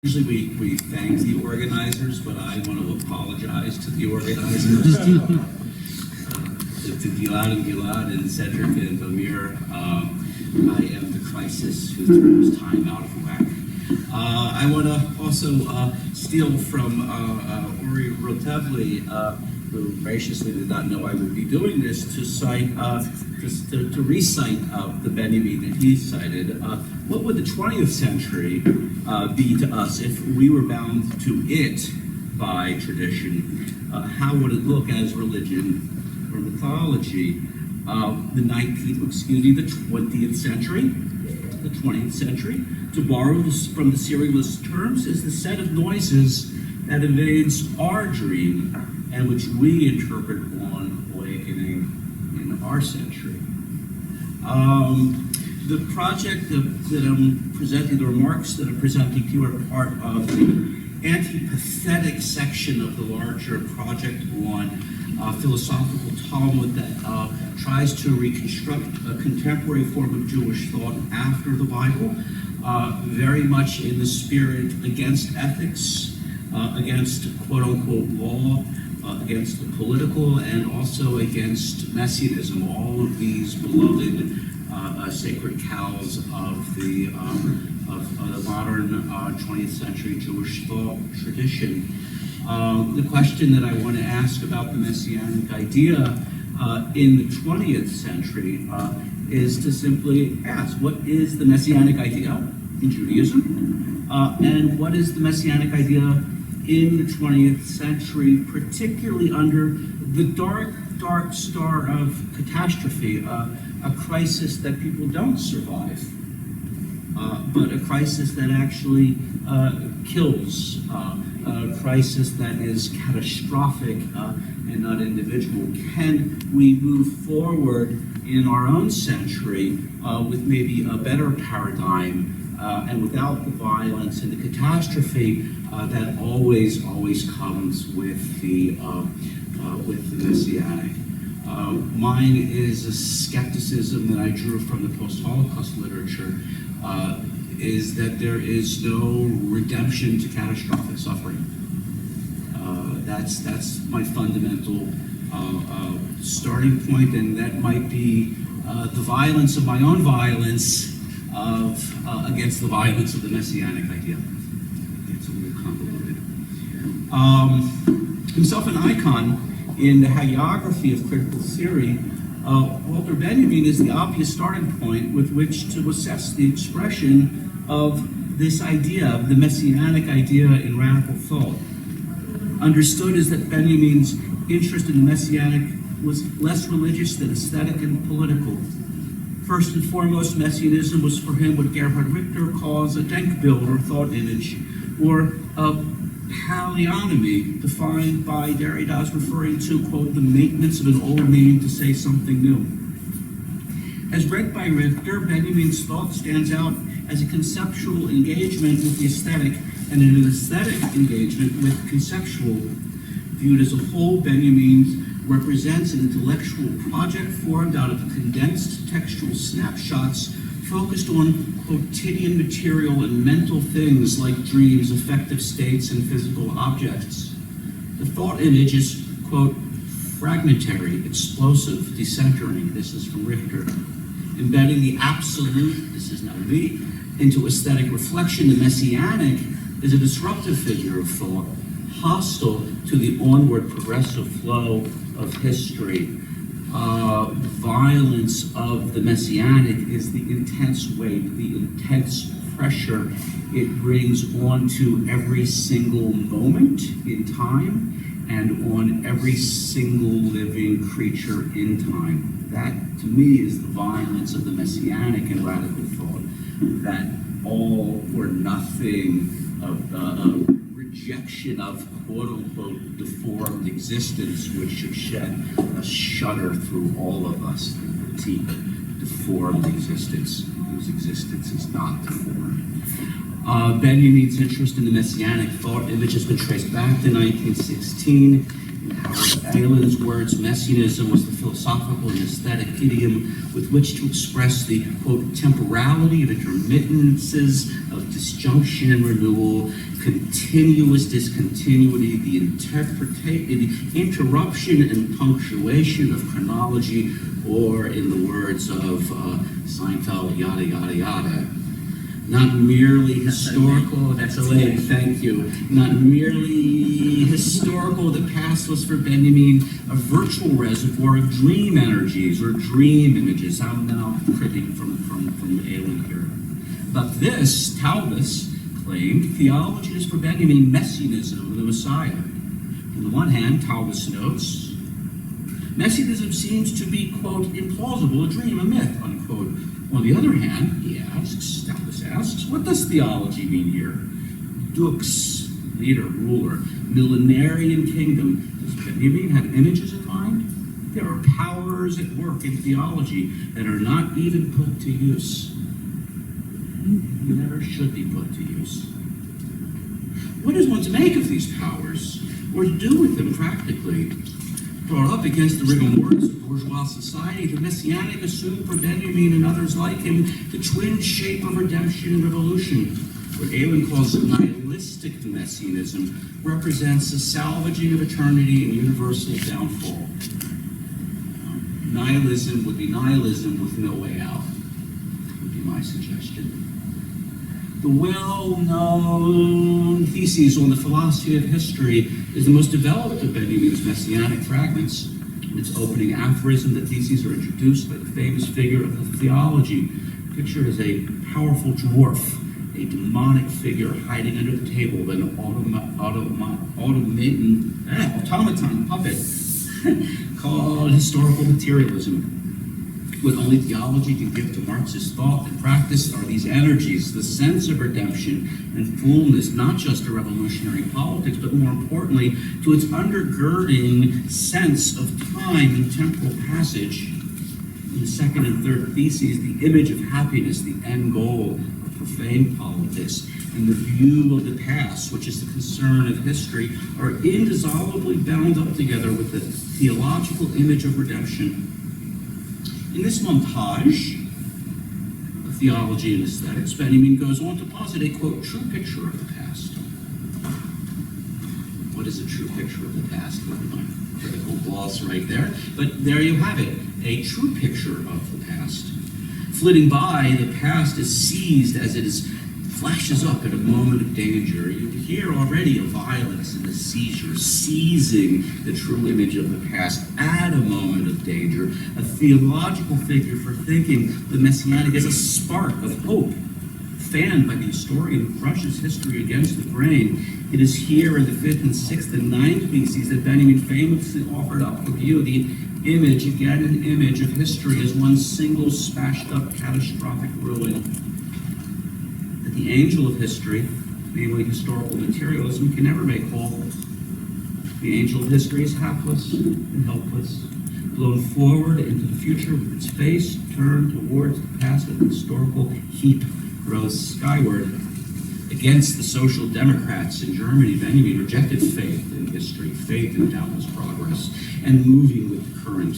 Usually we thank the organizers, but I want to apologize to the organizers, to Gilad and Cedric and Amir. I am the crisis who throws time out of whack. I want to also steal from Uri Rotevli, who graciously did not know I would be doing this, to cite, to recite the Benjamin that he cited. What would the 20th century be to us if we were bound to it by tradition? How would it look as religion or mythology? The 20th century, the 20th century, to borrow from the serialist terms, is the set of noises that invades our dream and which we interpret on awakening in our century. The project that I'm presenting, the remarks that I'm presenting to you are part of the antipathetic section of the larger project on philosophical Talmud that tries to reconstruct a contemporary form of Jewish thought after the Bible, very much in the spirit against ethics, against quote-unquote law, against the political, and also against Messianism, all of these beloved sacred cows of the modern 20th century Jewish thought tradition. The question that I want to ask about the Messianic idea in the 20th century is to simply ask, what is the Messianic idea in Judaism? And what is the Messianic idea in the 20th century, particularly under the dark star of catastrophe, a crisis that people don't survive, but a crisis that actually kills, a crisis that is catastrophic and not individual. Can we move forward in our own century with maybe a better paradigm and without the violence and the catastrophe that always comes with the Messianic? Mine is a skepticism that I drew from the post-Holocaust literature, is that there is no redemption to catastrophic suffering. That's my fundamental starting point, and that might be the violence of my own violence against the violence of the Messianic idea. It's a little convoluted. Himself an icon in the hagiography of critical theory, Walter Benjamin is the obvious starting point with which to assess the expression of this idea, the Messianic idea in radical thought. Understood is that Benjamin's interest in the Messianic was less religious than aesthetic and political. First and foremost, Messianism was for him what Gerhard Richter calls a Denkbild, or thought image, or a paleonymy, defined by Derrida's referring to, quote, the maintenance of an old name to say something new. As read by Richter, Benjamin's thought stands out as a conceptual engagement with the aesthetic and an aesthetic engagement with conceptual. Viewed as a whole, Benjamin represents an intellectual project formed out of condensed textual snapshots focused on quotidian material and mental things like dreams, affective states, and physical objects. The thought image is, quote, fragmentary, explosive, decentering, this is from Richter. Embedding the absolute, this is now me, into aesthetic reflection, the Messianic is a disruptive figure of thought, hostile to the onward progressive flow of history. Violence of the Messianic is the intense weight, the intense pressure it brings onto every single moment in time and on every single living creature in time. That, to me, is the violence of the Messianic and radical thought. That all or nothing of rejection of quote-unquote deformed existence, which should shed a shudder through all of us, the deep deformed existence whose existence is not deformed. Benjamin's interest in the Messianic thought image has been traced back to 1916 Aylin's words, Messianism was the philosophical and aesthetic idiom with which to express the, quote, temporality of intermittences of disjunction and renewal, continuous discontinuity, the interruption and punctuation of chronology, or in the words of Seinfeld, yada, yada, yada. Not merely historical, that's a lady, thank you. Not merely historical, the past was for Benjamin a virtual reservoir of dream energies or dream images. I'm now cribbing from Aylin here. But this, Taubes claimed, theology is for Benjamin Messianism of the Messiah. On the one hand, Taubes notes, Messianism seems to be, quote, implausible, a dream, a myth, unquote. On the other hand, he asks, Taubes asks, what does theology mean here? Dux, leader, ruler, millenarian kingdom. Does Benjamin have images in mind? There are powers at work in theology that are not even put to use. Never should be put to use. What is one to make of these powers, or to do with them practically? Brought up against the rigor mortis of bourgeois society, the Messianic assumed for Benjamin and others like him the twin shape of redemption and revolution. What Aylin calls nihilistic Messianism represents the salvaging of eternity and universal downfall. Nihilism would be nihilism with no way out, would be my suggestion. The well-known theses on the philosophy of history is the most developed of Benjamin's messianic fragments. In its opening aphorism, the theses are introduced by the famous figure of the theology. Pictured as a powerful dwarf, a demonic figure hiding under the table of an automaton puppet called historical materialism. What only theology can give to Marxist thought and practice are these energies, the sense of redemption and fullness, not just to revolutionary politics, but more importantly, to its undergirding sense of time and temporal passage. In the second and third theses, the image of happiness, the end goal of profane politics, and the view of the past, which is the concern of history, are indissolubly bound up together with the theological image of redemption. In this montage of theology and aesthetics, Benjamin goes on to posit a, quote, true picture of the past. What is a true picture of the past? My critical gloss right there. But there you have it, a true picture of the past. Flitting by, the past is seized as it flashes up at a moment of danger. You hear already a violence in the seizure, seizing the true image of the past at a moment of danger, a theological figure for thinking the Messianic is a spark of hope, fanned by the historian who crushes history against the grain. It is here in the 5th and 6th and 9th theses that Benjamin famously offered up for view the image, again an image of history as one single smashed up catastrophic ruin. That the angel of history, namely historical materialism, can never make whole. The angel of history is hapless and helpless, blown forward into the future with its face turned towards the past with the historical heap grows skyward. Against the social democrats in Germany, Benjamin rejected faith in history, faith in doubtless progress, and moving with the current,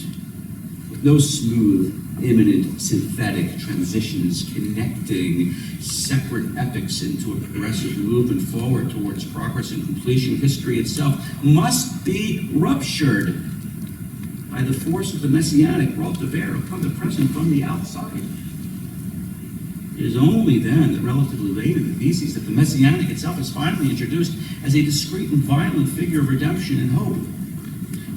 with no smooth, imminent, synthetic transitions connecting separate epochs into a progressive movement forward towards progress and completion. History itself must be ruptured by the force of the Messianic brought to bear upon the present from the outside. It is only then that relatively late in the theses that the Messianic itself is finally introduced as a discrete and violent figure of redemption and hope.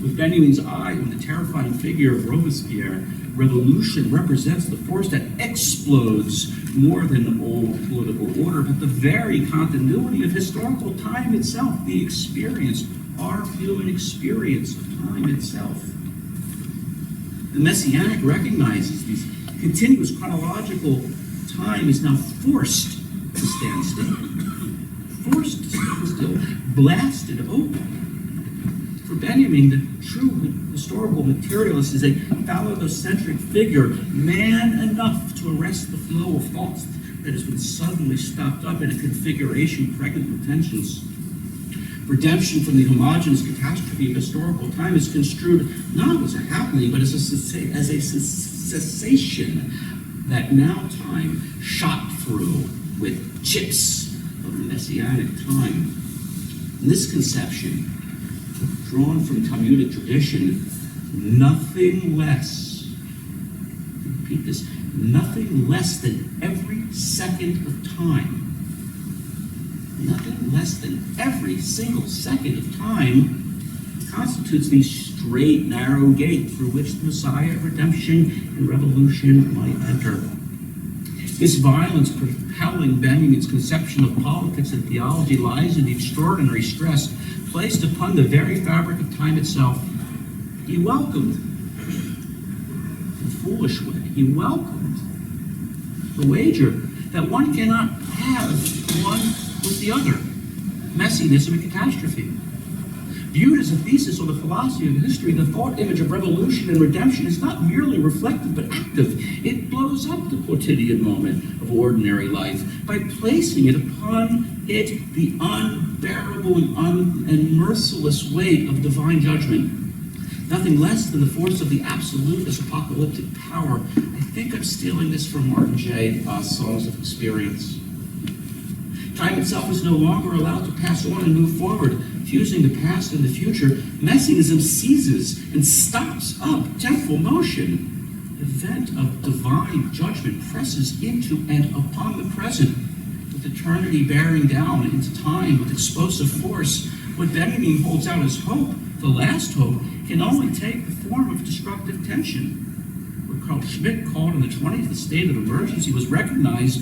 With Benjamin's eye on the terrifying figure of Robespierre, revolution represents the force that explodes more than old political order, but the very continuity of historical time itself, the experience, our human experience of time itself. The Messianic recognizes these continuous chronological time is now forced to stand still. Forced to stand still, blasted open. For Benjamin, the true historical materialist is a phallocentric figure, man enough to arrest the flow of thoughts that has been suddenly stopped up in a configuration pregnant with tensions. Redemption from the homogeneous catastrophe of historical time is construed not as a happening, but as a cessation that now time shot through with chips of the Messianic time. In this conception, drawn from Talmudic tradition, nothing less, repeat this, nothing less than every second of time, nothing less than every single second of time constitutes the straight, narrow gate through which the Messiah of redemption and revolution might enter. This violence propelling Benjamin's conception of politics and theology lies in the extraordinary stress placed upon the very fabric of time itself. He welcomed, in a foolish way, he welcomed the wager that one cannot have one with the other, messianism and catastrophe. Viewed as a thesis on the philosophy of history, the thought image of revolution and redemption is not merely reflective but active. It blows up the quotidian moment of ordinary life by placing it upon it the unbearable and merciless weight of divine judgment. Nothing less than the force of the absolute as apocalyptic power. I think I'm stealing this from Martin J. Songs of Experience. Time itself is no longer allowed to pass on and move forward, fusing the past and the future. Messianism seizes and stops up temporal motion. The event of divine judgment presses into and upon the present, with eternity bearing down into time with explosive force. What Benjamin holds out as hope, the last hope, can only take the form of destructive tension. What Carl Schmitt called in the 20th the state of emergency was recognized,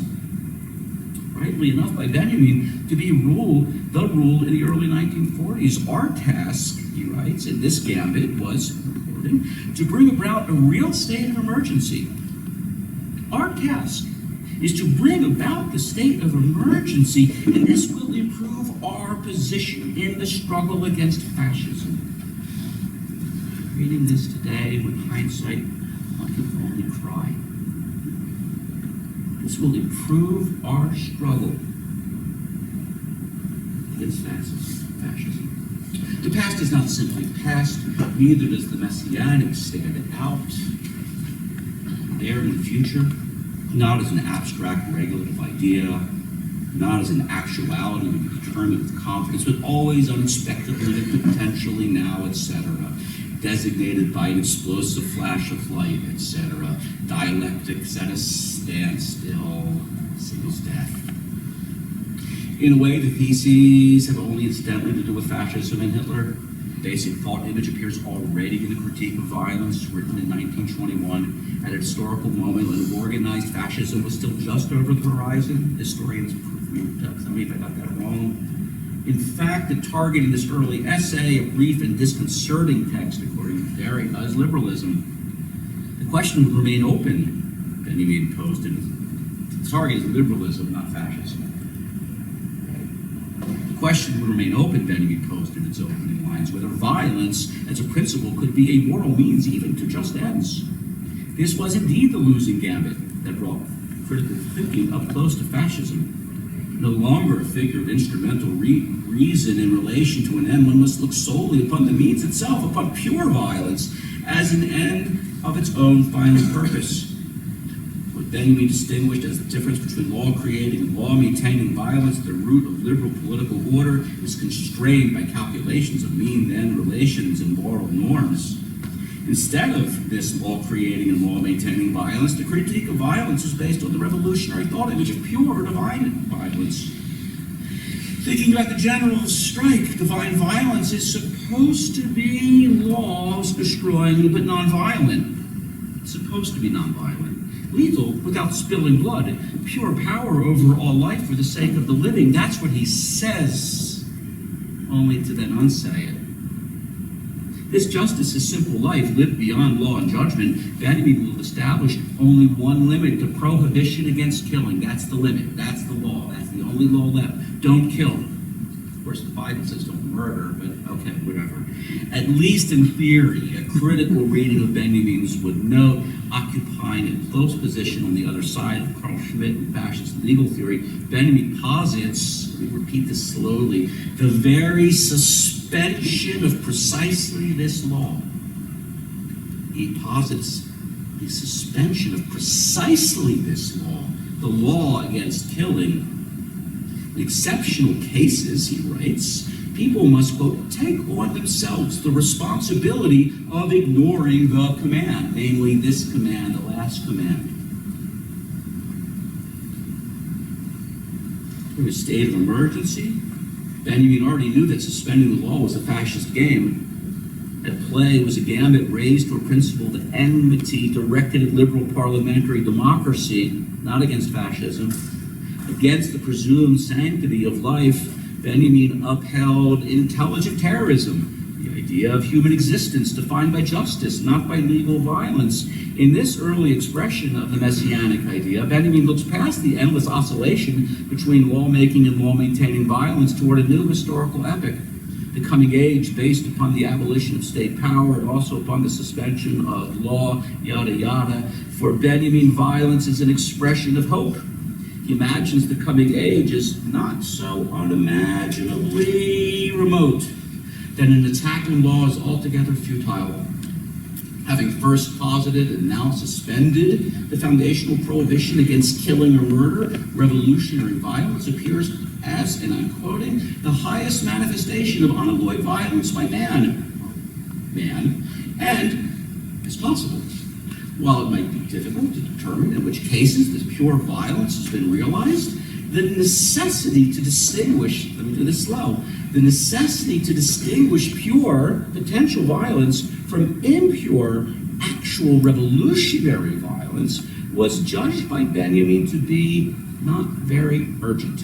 rightly enough, by Benjamin to be the rule in the early 1940s. Our task, he writes, in this gambit was, quoting, to bring about a real state of emergency. Our task is to bring about the state of emergency, and this will improve our position in the struggle against fascism. Reading this today, with hindsight, one can only cry. This will improve our struggle against fascism. The past is not simply past, neither does the Messianic stand out there in the future, not as an abstract regulative idea, not as an actuality to be determined with confidence, but always unexpectedly and potentially now, etc., designated by an explosive flash of light, etc., dialectics at a standstill, singles death. In a way, the theses have only incidentally to do with fascism and Hitler. Basic thought image appears already in the Critique of Violence, written in 1921, at a historical moment when organized fascism was still just over the horizon. Historians prove me, tell me if I got that wrong. In fact, the target in this early essay, a brief and disconcerting text, according to Derry, is liberalism. The question would remain open, Benjamin posed it. The target is liberalism, not fascism. The question would remain open, Benjamin posed in its opening lines, whether violence as a principle could be a moral means even to just ends. This was indeed the losing gambit that brought critical thinking up close to fascism. No longer a figure of instrumental reason in relation to an end, one must look solely upon the means itself, upon pure violence, as an end of its own final purpose. What Benjamin distinguished as the difference between law-creating and law-maintaining violence, the root of liberal political order, is constrained by calculations of mean-end relations and moral norms. Instead of this law-creating and law-maintaining violence, the critique of violence is based on the revolutionary thought image of pure divine violence. Thinking about the general strike, divine violence is supposed to be laws destroying but non-violent. It's supposed to be non-violent. Lethal without spilling blood. Pure power over all life for the sake of the living. That's what he says, only to then unsay it. This justice is simple life, lived beyond law and judgment. Benjamin will have established only one limit to prohibition against killing. That's the limit. That's the law. That's the only law left. Don't kill. Of course, the Bible says don't murder, but okay, whatever. At least in theory, a critical reading of Benjamin's would note, occupying a close position on the other side of Carl Schmitt and fascist legal theory, Benjamin posits, let me repeat this slowly, the very suspension of precisely this law. He posits the suspension of precisely this law, the law against killing. In exceptional cases, he writes, people must, quote, take on themselves the responsibility of ignoring the command, namely this command, the last command. In a state of emergency, Benjamin already knew that suspending the law was a fascist game. At play was a gambit raised to a principled enmity directed at liberal parliamentary democracy, not against fascism. Against the presumed sanctity of life, Benjamin upheld intelligent terrorism, the idea of human existence defined by justice, not by legal violence. In this early expression of the Messianic idea, Benjamin looks past the endless oscillation between lawmaking and law-maintaining violence toward a new historical epoch, the coming age based upon the abolition of state power and also upon the suspension of law, yada yada. For Benjamin, violence is an expression of hope. He imagines the coming age as not so unimaginably remote, that an attack on law is altogether futile. Having first posited and now suspended the foundational prohibition against killing or murder, revolutionary violence appears as, and I'm quoting, the highest manifestation of unalloyed violence by man, and as possible. While it might be difficult to determine in which cases this pure violence has been realized, the necessity to distinguish, let me do this slow, the necessity to distinguish pure potential violence from impure actual revolutionary violence was judged by Benjamin to be not very urgent.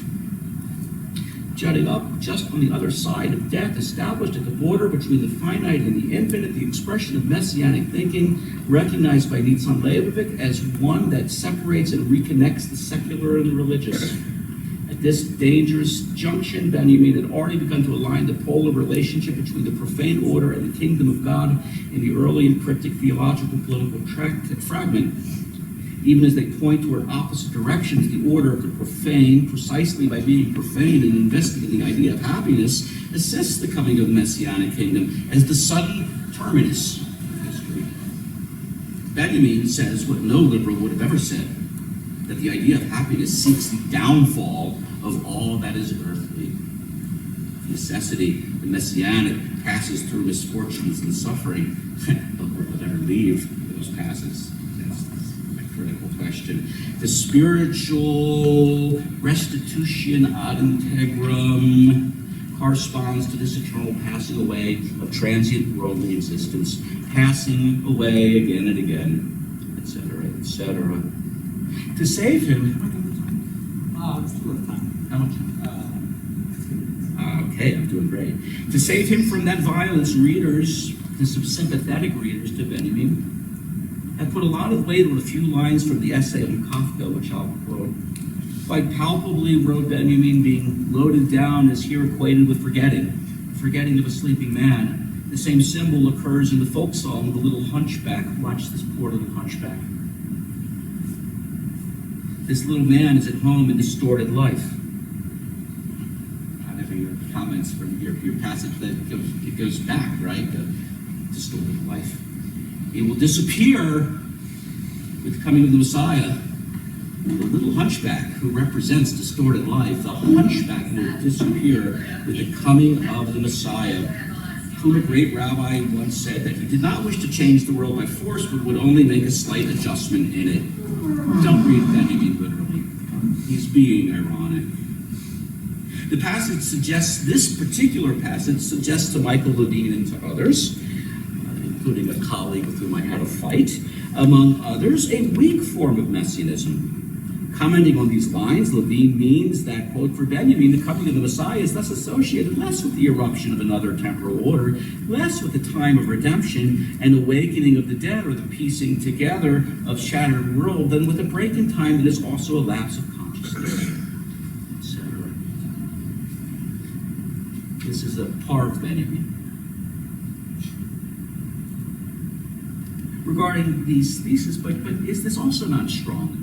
Jutting up just on the other side of death, established at the border between the finite and the infinite, the expression of messianic thinking, recognized by Nitzan Leibovitch as one that separates and reconnects the secular and the religious. At this dangerous junction, Benjamin had already begun to align the polar relationship between the profane order and the kingdom of God in the early and cryptic theological political fragment. Even as they point toward opposite directions, the order of the profane, precisely by being profane and investigating the idea of happiness, assists the coming of the Messianic kingdom as the sudden terminus of history. Benjamin says what no liberal would have ever said, that the idea of happiness seeks the downfall of all that is earthly. Necessity, the Messianic, passes through misfortunes and suffering, but will never leave those passes. Critical question. The spiritual restitution ad integrum corresponds to this eternal passing away of transient worldly existence, passing away again and again, etc., etc. To save him, Still have time. how much? Okay, I'm doing great. To save him from that violence, readers, and some sympathetic readers to Benjamin, I put a lot of weight on a few lines from the essay on Kafka, which I'll quote. Quite palpably, wrote Benjamin, being loaded down is here equated with forgetting of a sleeping man. The same symbol occurs in the folk song, The Little Hunchback. Watch this poor little hunchback. This little man is at home in distorted life. Whatever your comments from your passage, that it goes back, right? The distorted life. It will disappear with the coming of the Messiah. The little hunchback who represents distorted life, the hunchback will disappear with the coming of the Messiah, whom a great rabbi once said that he did not wish to change the world by force, but would only make a slight adjustment in it. Don't read Benjamin literally. He's being ironic. The passage suggests, this particular passage suggests to Michael Levine and to others, including a colleague with whom I had a fight, among others, a weak form of messianism. Commenting on these lines, Levine means that, quote, for Benjamin, the coming of the Messiah is thus associated less with the eruption of another temporal order, less with the time of redemption and awakening of the dead or the piecing together of shattered world than with a break in time that is also a lapse of consciousness, etc. This is a par of Benjamin. Regarding these theses, but is this also not strong?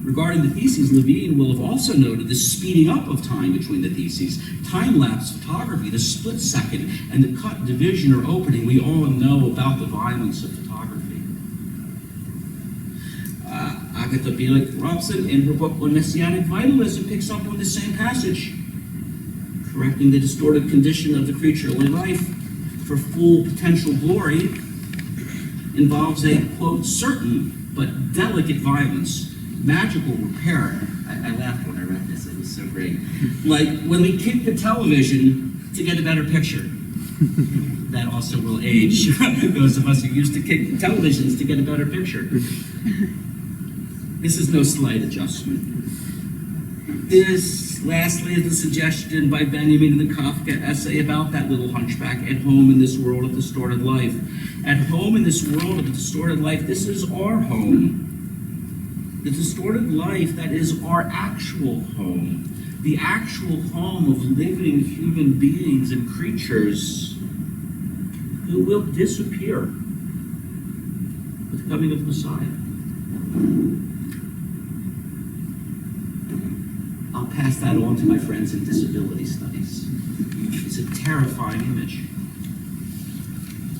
Regarding the theses, Levine will have also noted the speeding up of time between the theses, time-lapse photography, the split second, and the cut, division, or opening we all know about the violence of photography. Agatha Bielik-Robson, in her book on Messianic Vitalism, picks up on the same passage, correcting the distorted condition of the creaturely life for full potential glory involves a, quote, certain but delicate violence, magical repair. I laughed when I read this, it was so great. Like when we kick the television to get a better picture. That also will age those of us who used to kick televisions to get a better picture. This is no slight adjustment. This, lastly, is the suggestion by Benjamin in the Kafka essay about that little hunchback at home in this world of distorted life. At home in this world of distorted life, this is our home. The distorted life that is our actual home. The actual home of living human beings and creatures who will disappear with the coming of the Messiah. I'll pass that on to my friends in disability studies. It's a terrifying image.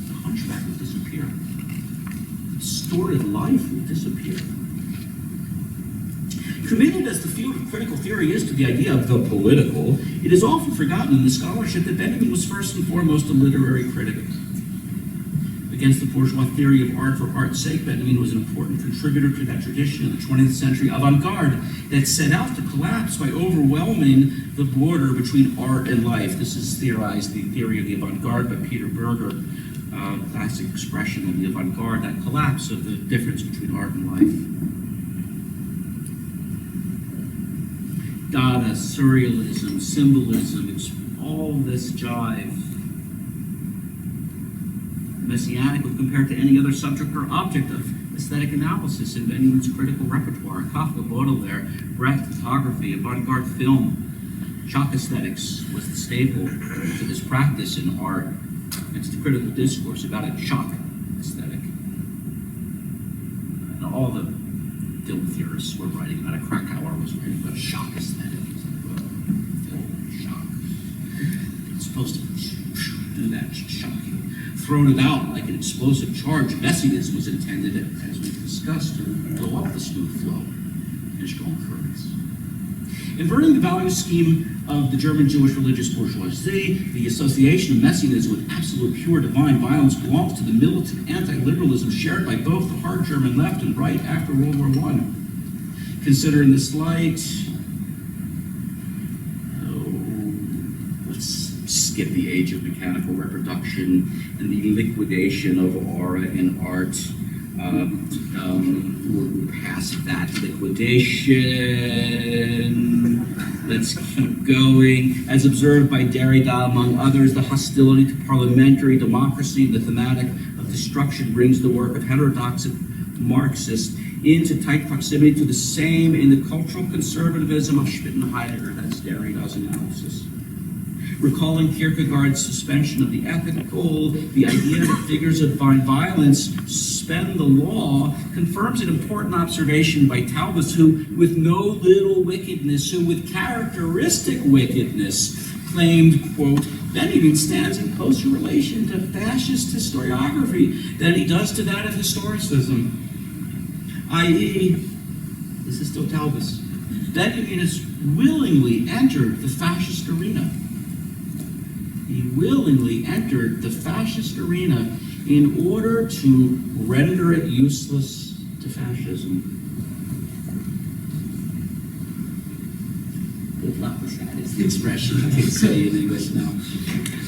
The hunchback will disappear. Distorted life will disappear. Committed as the field of critical theory is to the idea of the political, it is often forgotten in the scholarship that Benjamin was first and foremost a literary critic. Against the bourgeois theory of art for art's sake, Benjamin was an important contributor to that tradition of the 20th century avant-garde that set out to collapse by overwhelming the border between art and life. This is theorized, the theory of the avant-garde by Peter Berger, classic expression of the avant-garde, that collapse of the difference between art and life. Dada, surrealism, symbolism, all this jive. Messianic when compared to any other subject or object of aesthetic analysis in Benjamin's critical repertoire. Kafka, Baudelaire, Brecht, photography, avant-garde film. Shock aesthetics was the staple to this practice in art. It's the critical discourse about a shock aesthetic. And all the film theorists were writing about it. Krakauer was writing about shock aesthetic. Film shock. It's supposed to do that, shock you. Thrown about like an explosive charge. Messianism was intended, as we've discussed, to blow up the smooth flow and strong currents. Inverting the value scheme of the German Jewish religious bourgeoisie, the association of Messianism with absolute pure divine violence belongs to the militant anti-liberalism shared by both the hard German left and right after World War I. Consider in this light, skip the age of mechanical reproduction and the liquidation of aura in art. We're past that liquidation. Let's keep going. As observed by Derrida, among others, the hostility to parliamentary democracy, the thematic of destruction, brings the work of heterodox Marxists into tight proximity to the same in the cultural conservatism of Schmitt and Heidegger. That's Derrida's analysis. Recalling Kierkegaard's suspension of the ethical, the idea that figures of divine violence suspend the law confirms an important observation by Taubes, who, with no little wickedness, who with characteristic wickedness, claimed, quote, Benjamin stands in closer relation to fascist historiography than he does to that of historicism. I.e., this is still Taubes, Benjamin has willingly entered the fascist arena. He willingly entered the fascist arena in order to render it useless to fascism. Good luck with that is the expression you can say in English now.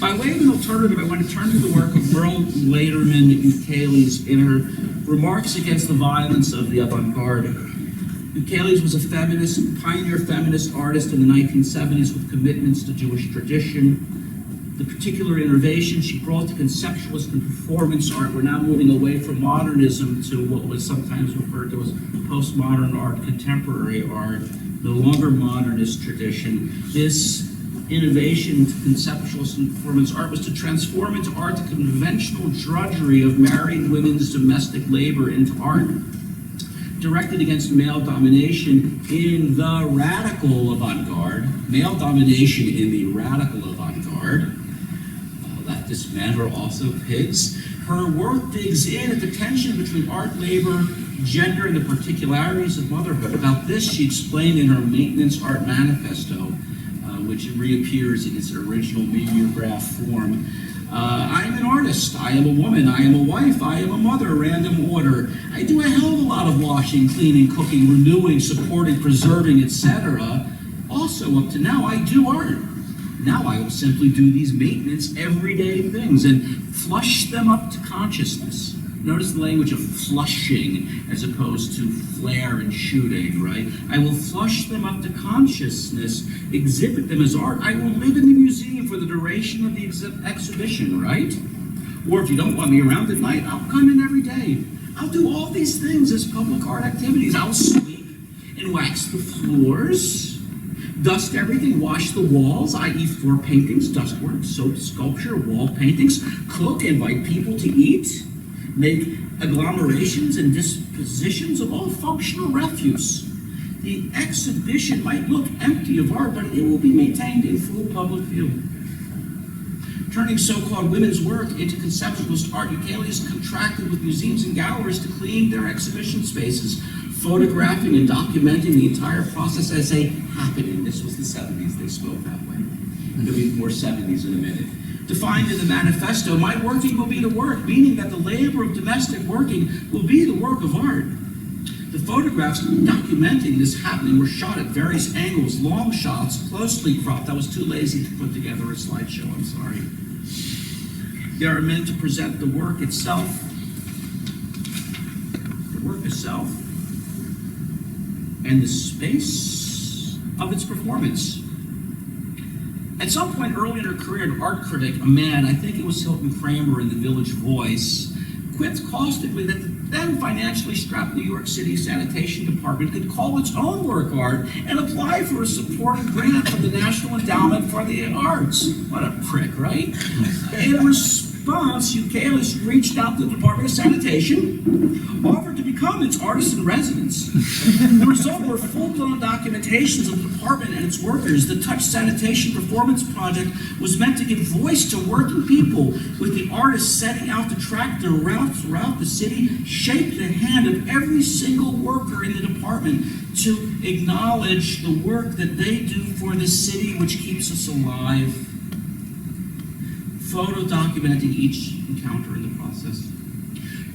By way of an alternative, I want to turn to the work of Merle Braiterman Ukele's in her Remarks Against the Violence of the Avant-Garde. Ukele's was a feminist, pioneer feminist artist in the 1970s with commitments to Jewish tradition. The particular innovation she brought to conceptualist and performance art, we're now moving away from modernism to what was sometimes referred to as postmodern art, contemporary art, no longer modernist tradition. This innovation to conceptualist and performance art was to transform into art the conventional drudgery of married women's domestic labor into art, directed against male domination in the radical avant-garde, male domination in the radical avant-garde. Leftist men are also pigs. Her work digs in at the tension between art, labor, gender, and the particularities of motherhood. About this, she explained in her Maintenance Art Manifesto, which reappears in its original mimeograph form. I am an artist, I am a woman, I am a wife, I am a mother, random order. I do a hell of a lot of washing, cleaning, cooking, renewing, supporting, preserving, etc. Also, up to now, I do art. Now I will simply do these maintenance, everyday things and flush them up to consciousness. Notice the language of flushing as opposed to flare and shooting, right? I will flush them up to consciousness, exhibit them as art. I will live in the museum for the duration of the exhibition, right? Or if you don't want me around at night, I'll come in every day. I'll do all these things as public art activities. I'll sweep and wax the floors, dust everything, wash the walls, i.e. floor paintings, dustwork, soap, sculpture, wall paintings, cook, invite people to eat, make agglomerations and dispositions of all functional refuse. The exhibition might look empty of art, but it will be maintained in full public view. Turning so-called women's work into conceptualist art, Eucalides contracted with museums and galleries to clean their exhibition spaces, photographing and documenting the entire process as a happening. This was the 70s, they spoke that way. There'll be more 70s in a minute. Defined in the manifesto, my working will be the work, meaning that the labor of domestic working will be the work of art. The photographs documenting this happening were shot at various angles, long shots, closely cropped. I was too lazy to put together a slideshow, I'm sorry. They are meant to present the work itself, and the space of its performance. At some point early in her career, an art critic, a man, I think it was Hilton Kramer in the Village Voice, quipped caustically that the then financially strapped New York City sanitation department could call its own work art and apply for a supporting grant from the National Endowment for the Arts. What a prick, right? In response, Eucalides reached out to the Department of Sanitation, offered to become its artist in residence. The result were full-blown documentations of the department and its workers. The Touch Sanitation Performance Project was meant to give voice to working people, with the artists setting out to track their route throughout the city, shape the hand of every single worker in the department to acknowledge the work that they do for the city, which keeps us alive. Photo documenting each encounter in the process.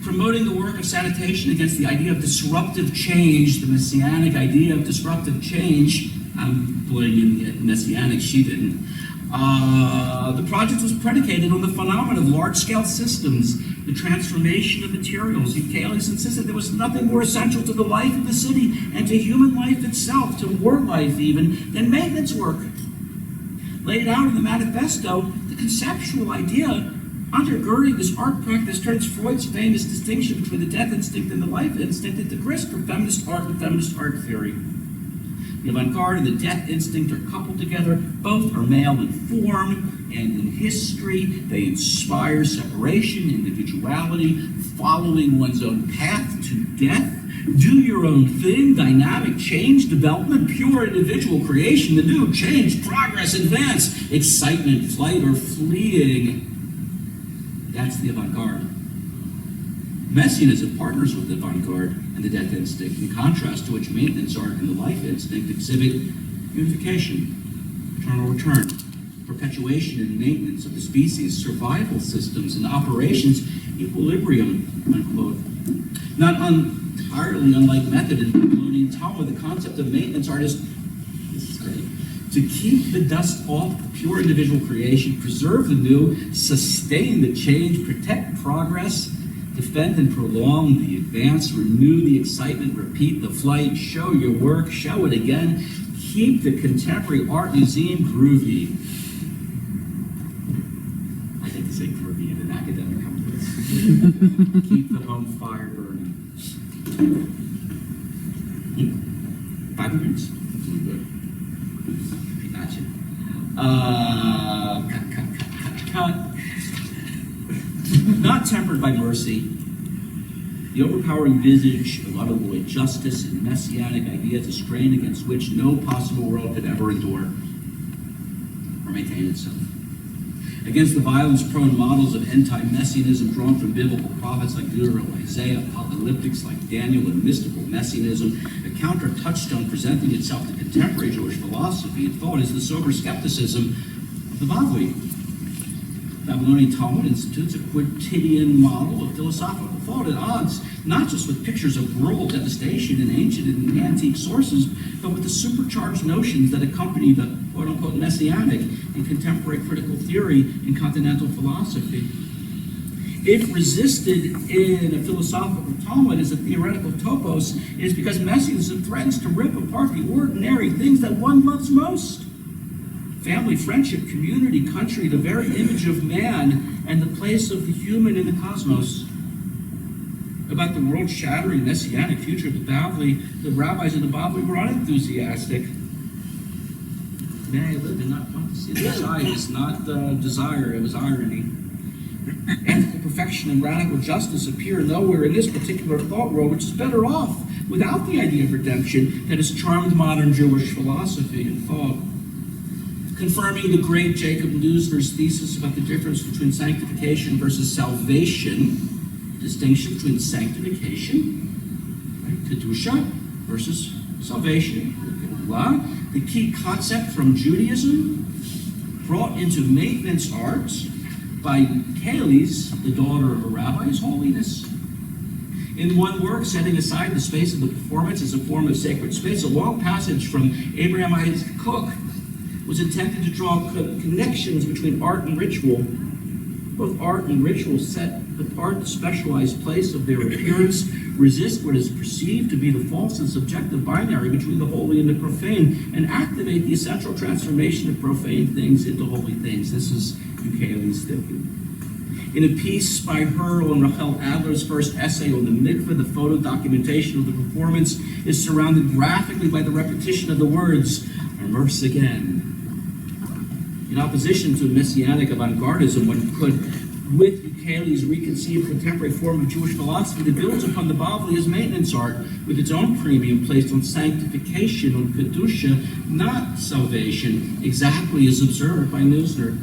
Promoting the work of sanitation against the idea of disruptive change, the Messianic idea of disruptive change. I'm blaming the Messianic, she didn't. The project was predicated on the phenomenon of large-scale systems, the transformation of materials. Eucalides insisted there was nothing more essential to the life of the city and to human life itself, to war life even, than maintenance work. Laid out in the manifesto, the conceptual idea undergirding this art practice turns Freud's famous distinction between the death instinct and the life instinct into grist for feminist art and feminist art theory. The avant-garde and the death instinct are coupled together. Both are male in form and in history. They inspire separation, individuality, following one's own path to death. Do your own thing, dynamic change, development, pure individual creation, the new, change, progress, advance, excitement, flight, or fleeing. That's the avant-garde. Messianism partners with the avant-garde and the death instinct, in contrast to which maintenance art and the life instinct exhibit unification, eternal return, perpetuation and maintenance of the species, survival systems and operations, equilibrium, unquote. Not entirely unlike method in Babylonian Talmud, the concept of maintenance art is, this is great, to keep the dust off pure individual creation, preserve the new, sustain the change, protect progress, defend and prolong the advance, renew the excitement, repeat the flight, show your work, show it again, keep the contemporary art museum groovy. I hate to say groovy in an academic context. Keep the home fire burning. 5 minutes? Gotcha. Cut. Not tempered by mercy. The overpowering visage of unavoidable justice and messianic ideas, a strain against which no possible world could ever endure or maintain itself. Against the violence-prone models of end-time messianism drawn from biblical prophets like Deuteronomy, Isaiah, apocalyptics like Daniel, and mystical messianism, a counter-touchstone presenting itself to contemporary Jewish philosophy and thought is the sober skepticism of the Bavli. Babylonian Talmud institutes a quotidian model of philosophical thought at odds, not just with pictures of rural devastation in ancient and antique sources, but with the supercharged notions that accompany the quote-unquote messianic in contemporary critical theory in continental philosophy. If resisted in a philosophical Talmud as a theoretical topos, it is because messianism threatens to rip apart the ordinary things that one loves most. Family, friendship, community, country, the very image of man, and the place of the human in the cosmos. About the world-shattering messianic future of the Bavli, the rabbis in the Bavli were unenthusiastic. May I live and not come to see the side is not desire, it was irony. Ethical perfection and radical justice appear nowhere in this particular thought world, which is better off without the idea of redemption that has charmed modern Jewish philosophy and thought. Confirming the great Jacob Neusner's thesis about the difference between sanctification versus salvation, distinction between sanctification, right, kedusha, versus salvation, the key concept from Judaism, brought into maintenance art by Kayles, the daughter of a rabbi, is holiness. In one work, setting aside the space of the performance as a form of sacred space, a long passage from Abraham Isaac Cook was intended to draw connections between art and ritual. Both art and ritual set apart the specialized place of their appearance, resist what is perceived to be the false and subjective binary between the holy and the profane, and activate the essential transformation of profane things into holy things. This is Ukele's thinking. In a piece by her on Rachel Adler's first essay on the mikveh, the photo documentation of the performance is surrounded graphically by the repetition of the words, immerse again. In opposition to Messianic Avant-Gardism, one could, with Ukele's reconceived contemporary form of Jewish philosophy that builds upon the Bavli as maintenance art, with its own premium placed on sanctification, on kedusha, not salvation, exactly as observed by Neusner.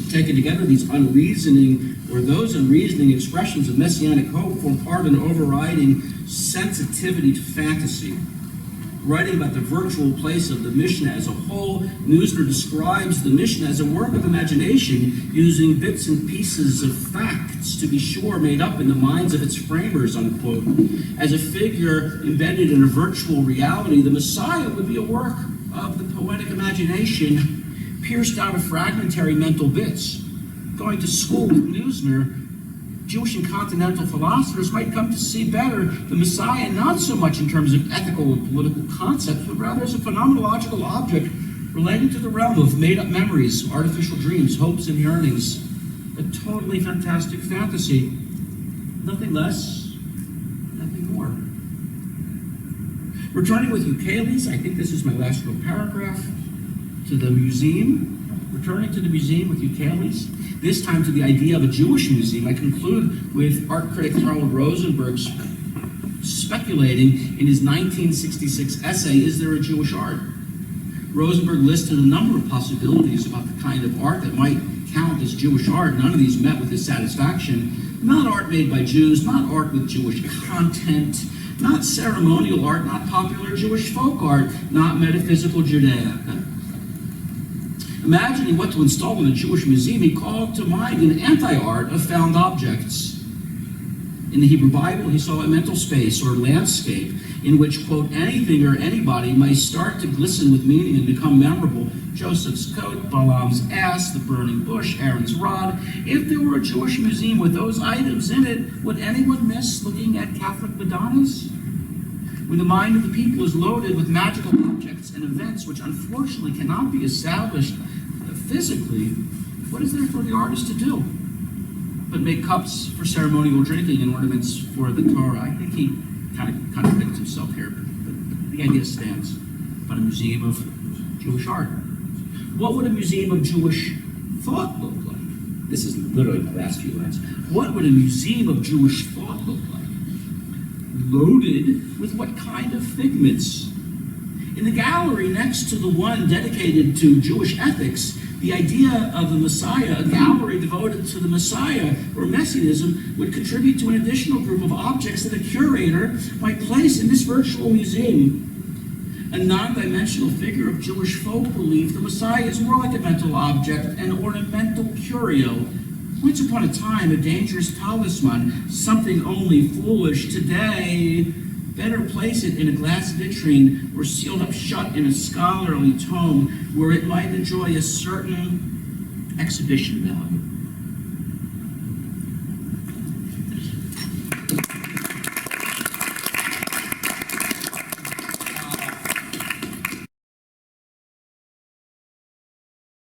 Taken together, these unreasoning, or those unreasoning expressions of Messianic hope form part of an overriding sensitivity to fantasy. Writing about the virtual place of the Mishnah as a whole, Neusner describes the Mishnah as a work of imagination, using bits and pieces of facts, to be sure, made up in the minds of its framers, unquote. As a figure embedded in a virtual reality, the Messiah would be a work of the poetic imagination, pierced out of fragmentary mental bits. Going to school with Neusner, Jewish and continental philosophers might come to see better the Messiah not so much in terms of ethical and political concepts, but rather as a phenomenological object relating to the realm of made-up memories, artificial dreams, hopes, and yearnings. A totally fantastic fantasy. Nothing less, nothing more. Returning with Ukele's, I think this is my last little paragraph, to the museum. Returning to the museum with Ukele's, this time to the idea of a Jewish museum, I conclude with art critic Harold Rosenberg's speculating in his 1966 essay, Is There a Jewish Art? Rosenberg listed a number of possibilities about the kind of art that might count as Jewish art. None of these met with his satisfaction. Not art made by Jews, not art with Jewish content, not ceremonial art, not popular Jewish folk art, not metaphysical Judaica. Imagining what to install in a Jewish museum, he called to mind an anti-art of found objects. In the Hebrew Bible, he saw a mental space or landscape in which, quote, anything or anybody might start to glisten with meaning and become memorable. Joseph's coat, Balaam's ass, the burning bush, Aaron's rod. If there were a Jewish museum with those items in it, would anyone miss looking at Catholic Madonnas? When the mind of the people is loaded with magical objects and events which unfortunately cannot be established physically, what is there for the artist to do but make cups for ceremonial drinking and ornaments for the Torah? I think he kind of contradicts himself here, but the idea stands about a museum of Jewish art. What would a museum of Jewish thought look like? This is literally my last few lines. What would a museum of Jewish thought look like? Loaded with what kind of figments? In the gallery next to the one dedicated to Jewish ethics, the idea of the Messiah, a gallery devoted to the Messiah or Messianism, would contribute to an additional group of objects that a curator might place in this virtual museum. A non-dimensional figure of Jewish folk belief, the Messiah is more like a mental object, an ornamental curio. Once upon a time, a dangerous talisman, something only foolish. Today, better place it in a glass vitrine or sealed up shut in a scholarly tome where it might enjoy a certain exhibition value.